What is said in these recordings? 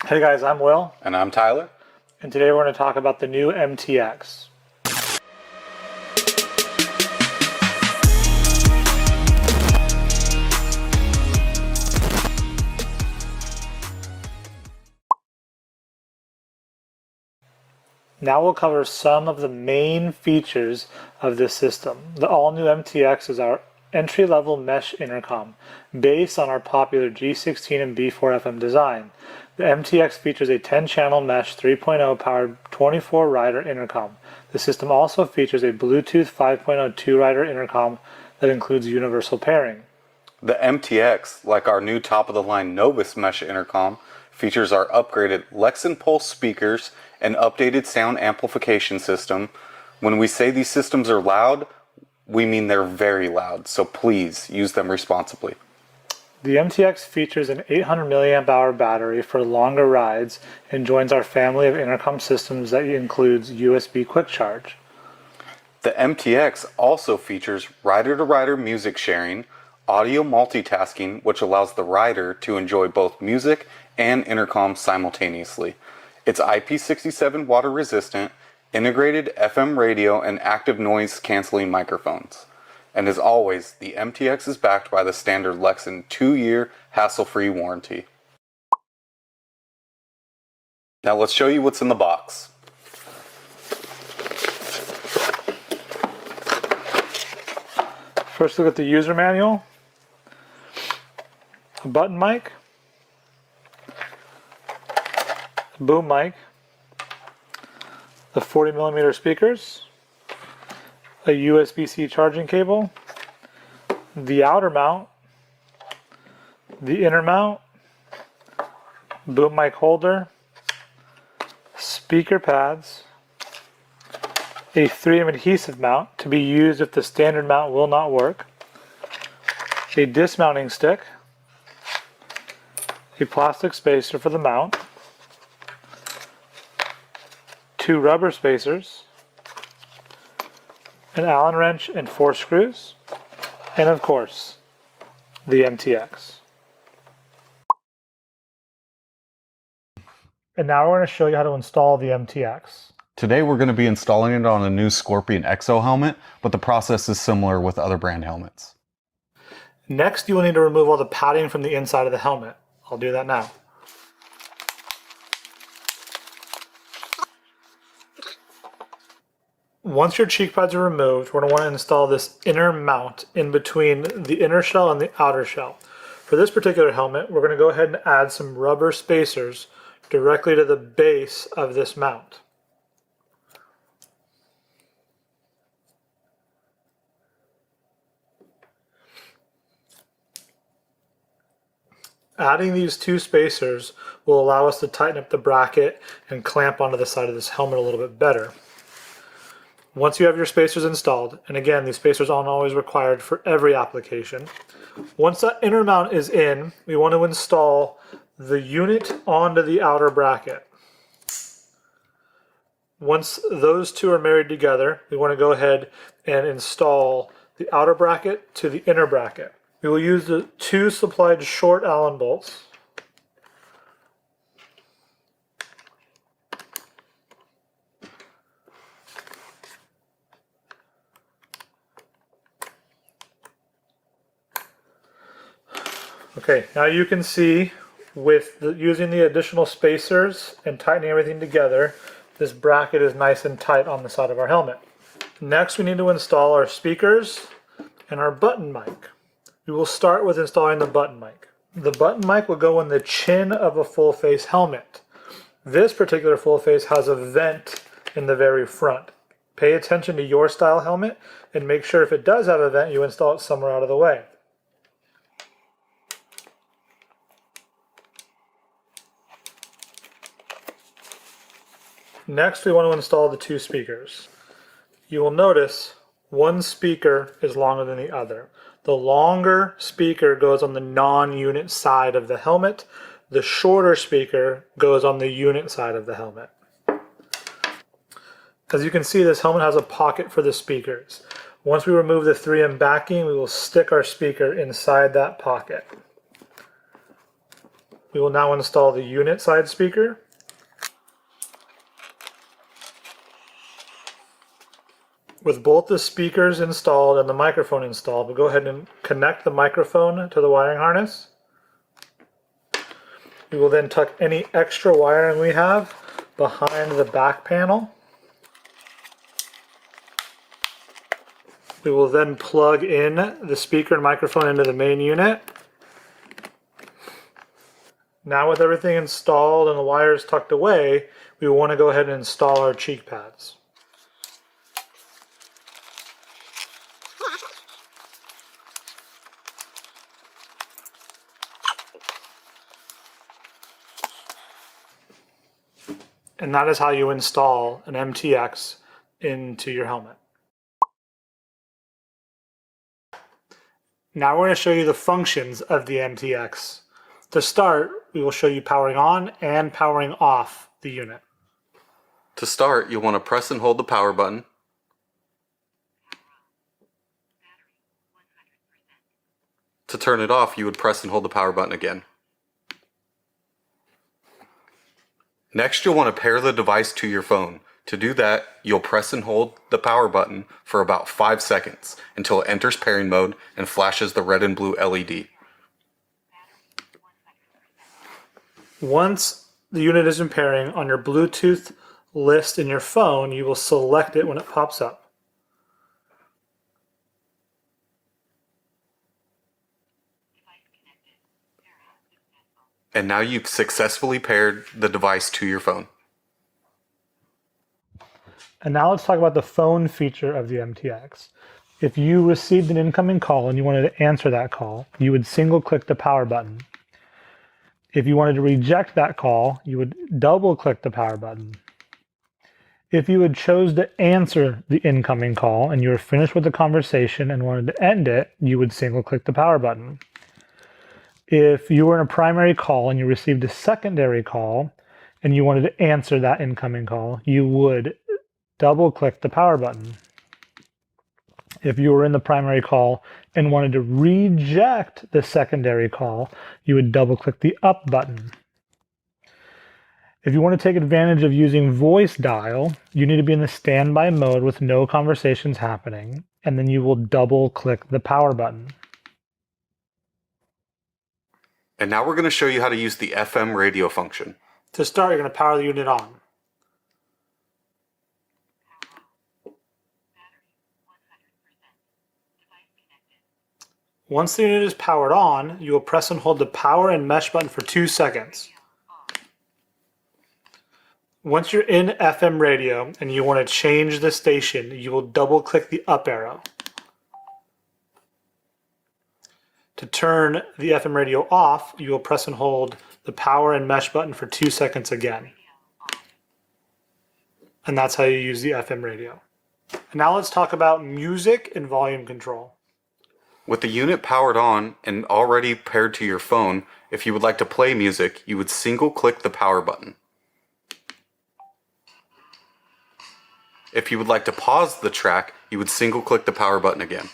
Hey guys, I'm Will. And I'm Tyler. And today we're going to talk about the new MTX. Now we'll cover some of the main features of this system. The all-new MTX is our entry-level mesh intercom, based on our popular G16 and B4 FM design. The MTX features a 10-channel mesh 3.0 powered 24-rider intercom. The system also features a Bluetooth 5.0 2-rider intercom that includes universal pairing. The MTX, like our new top-of-the-line Novus mesh intercom, features our upgraded LEXIN Pulse speakers and updated sound amplification system. When we say these systems are loud, we mean they're very loud, so please use them responsibly. The MTX features an 800 milliamp hour battery for longer rides and joins our family of intercom systems that includes USB quick charge. The MTX also features rider-to-rider music sharing, audio multitasking, which allows the rider to enjoy both music and intercom simultaneously. It's IP67 water resistant, integrated FM radio, and active noise canceling microphones. And as always, the MTX is backed by the standard LEXIN 2-year hassle-free warranty. Now let's show you what's in the box. First, look at the user manual, a button mic, a boom mic, the 40mm speakers, a USB-C charging cable, the outer mount, the inner mount, boom mic holder, speaker pads, a 3M adhesive mount to be used if the standard mount will not work, a dismounting stick, a plastic spacer for the mount, 2 rubber spacers, an Allen wrench and 4 screws, and of course, the MTX. And now we're going to show you how to install the MTX. Today we're going to be installing it on a new Scorpion Exo helmet, but the process is similar with other brand helmets. Next, you will need to remove all the padding from the inside of the helmet. I'll do that now. Once your cheek pads are removed, we're going to want to install this inner mount in between the inner shell and the outer shell. For this particular helmet, we're going to go ahead and add some rubber spacers directly to the base of this mount. Adding these 2 spacers will allow us to tighten up the bracket and clamp onto the side of this helmet a little bit better. Once you have your spacers installed, and again, these spacers aren't always required for every application, once that inner mount is in, we want to install the unit onto the outer bracket. Once those 2 are married together, we want to go ahead and install the outer bracket to the inner bracket. We will use the 2 supplied short Allen bolts. Okay, now you can see with using the additional spacers and tightening everything together, this bracket is nice and tight on the side of our helmet. Next, we need to install our speakers and our button mic. We will start with installing the button mic. The button mic will go in the chin of a full face helmet. This particular full face has a vent in the very front. Pay attention to your style helmet and make sure if it does have a vent, you install it somewhere out of the way. Next, we want to install the 2 speakers. You will notice one speaker is longer than the other. The longer speaker goes on the non-unit side of the helmet. The shorter speaker goes on the unit side of the helmet. As you can see, this helmet has a pocket for the speakers. Once we remove the 3M backing, we will stick our speaker inside that pocket. We will now install the unit side speaker. With both the speakers installed and the microphone installed, we'll go ahead and connect the microphone to the wiring harness. We will then tuck any extra wiring we have behind the back panel. We will then plug in the speaker and microphone into the main unit. Now with everything installed and the wires tucked away, we want to go ahead and install our cheek pads. And that is how you install an MTX into your helmet. Now we're going to show you the functions of the MTX. To start, we will show you powering on and powering off the unit. To start, you'll want to press and hold the power button. To turn it off, you would press and hold the power button again. Next, you'll want to pair the device to your phone. To do that, you'll press and hold the power button for about 5 seconds until it enters pairing mode and flashes the red and blue LED. Once the unit is in pairing, on your Bluetooth list in your phone, you will select it when it pops up. And now you've successfully paired the device to your phone. And now let's talk about the phone feature of the MTX. If you received an incoming call and you wanted to answer that call, you would single click the power button. If you wanted to reject that call, you would double click the power button. If you had chose to answer the incoming call and you were finished with the conversation and wanted to end it, you would single click the power button. If you were in a primary call and you received a secondary call and you wanted to answer that incoming call, you would double click the power button. If you were in the primary call and wanted to reject the secondary call, you would double click the up button. If you want to take advantage of using voice dial, you need to be in the standby mode with no conversations happening, and then you will double click the power button. And now we're going to show you how to use the FM radio function. To start, you're going to power the unit on. Once the unit is powered on, you will press and hold the power and mesh button for 2 seconds. Once you're in FM radio and you want to change the station, you will double click the up arrow. To turn the FM radio off, you will press and hold the power and mesh button for 2 seconds again. And that's how you use the FM radio. And now let's talk about music and volume control. With the unit powered on and already paired to your phone, if you would like to play music, you would single click the power button. If you would like to pause the track, you would single click the power button again.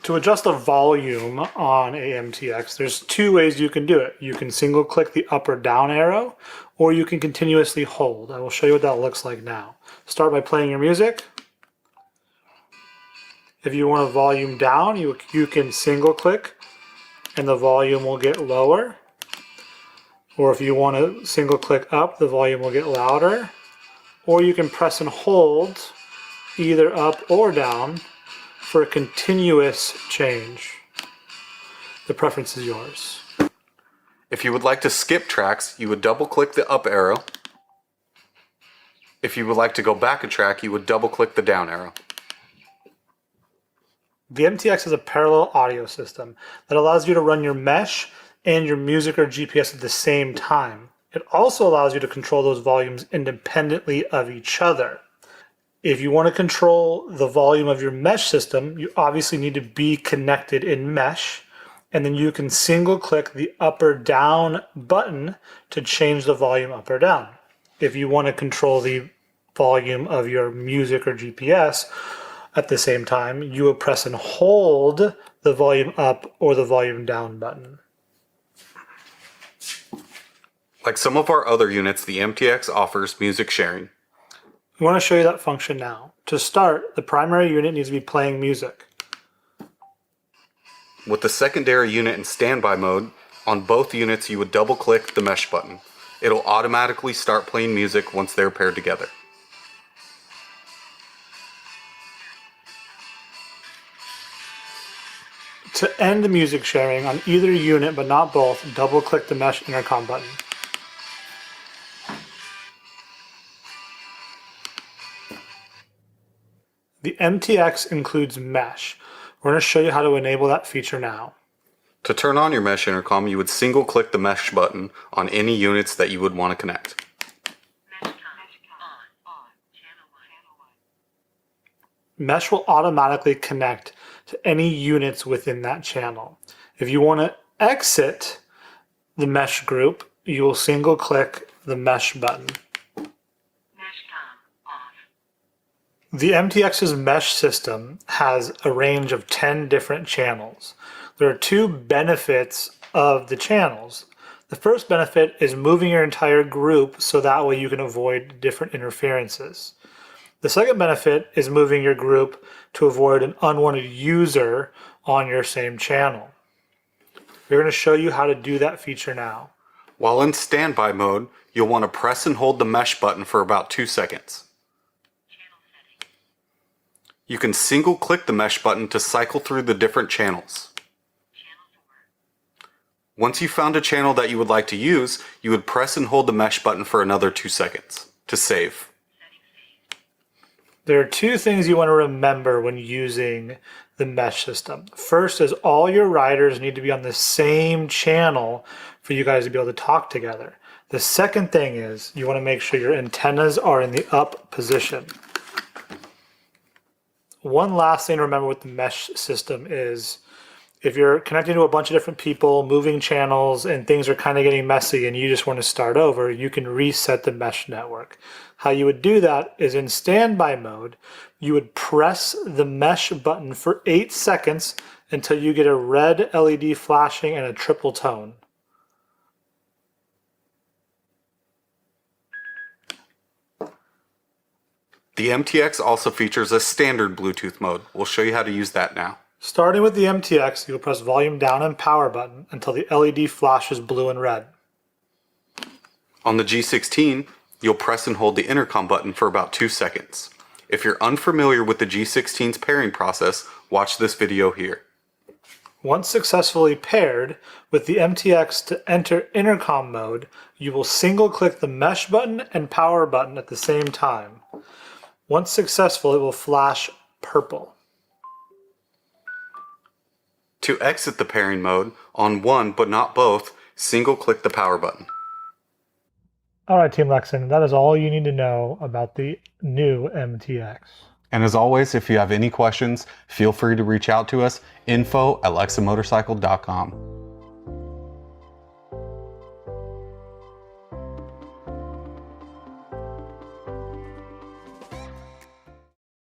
To adjust the volume on a MTX, there's 2 ways you can do it. You can single click the up or down arrow, or you can continuously hold. I will show you what that looks like now. Start by playing your music. If you want a volume down, you can single click and the volume will get lower. Or if you want to single click up, the volume will get louder. Or you can press and hold either up or down for a continuous change. The preference is yours. If you would like to skip tracks, you would double click the up arrow. If you would like to go back a track, you would double click the down arrow. The MTX is a parallel audio system that allows you to run your mesh and your music or GPS at the same time. It also allows you to control those volumes independently of each other. If you want to control the volume of your mesh system, you obviously need to be connected in mesh, and then you can single click the up or down button to change the volume up or down. If you want to control the volume of your music or GPS, at the same time, you will press and hold the volume up or the volume down button. Like some of our other units, the MTX offers music sharing. We want to show you that function now. To start, the primary unit needs to be playing music. With the secondary unit in standby mode, on both units you would double click the mesh button. It'll automatically start playing music once they're paired together. To end the music sharing on either unit but not both, double click the mesh intercom button. The MTX includes mesh. We're going to show you how to enable that feature now. To turn on your mesh intercom, you would single click the mesh button on any units that you would want to connect. Mesh will automatically connect to any units within that channel. If you want to exit the mesh group, you will single click the mesh button. The MTX's mesh system has a range of 10 different channels. There are two benefits of the channels. The first benefit is moving your entire group so that way you can avoid different interferences. The second benefit is moving your group to avoid an unwanted user on your same channel. We're going to show you how to do that feature now. While in standby mode, you'll want to press and hold the mesh button for about 2 seconds. You can single click the mesh button to cycle through the different channels. Once you've found a channel that you would like to use, you would press and hold the mesh button for another 2 seconds to save. There are two things you want to remember when using the mesh system. First is all your riders need to be on the same channel for you guys to be able to talk together. The second thing is you want to make sure your antennas are in the up position. One last thing to remember with the mesh system is if you're connecting to a bunch of different people, moving channels, and things are kind of getting messy and you just want to start over, you can reset the mesh network. How you would do that is in standby mode, you would press the mesh button for 8 seconds until you get a red LED flashing and a triple tone. The MTX also features a standard Bluetooth mode. We'll show you how to use that now. Starting with the MTX, you'll press volume down and power button until the LED flashes blue and red. On the G16, you'll press and hold the intercom button for about 2 seconds. If you're unfamiliar with the G16's pairing process, watch this video here. Once successfully paired with the MTX to enter intercom mode, you will single click the mesh button and power button at the same time. Once successful, it will flash purple. To exit the pairing mode, on one but not both, single click the power button. All right, Team LEXIN, that is all you need to know about the new MTX. And as always, if you have any questions, feel free to reach out to us, info@lexinmotorcycle.com.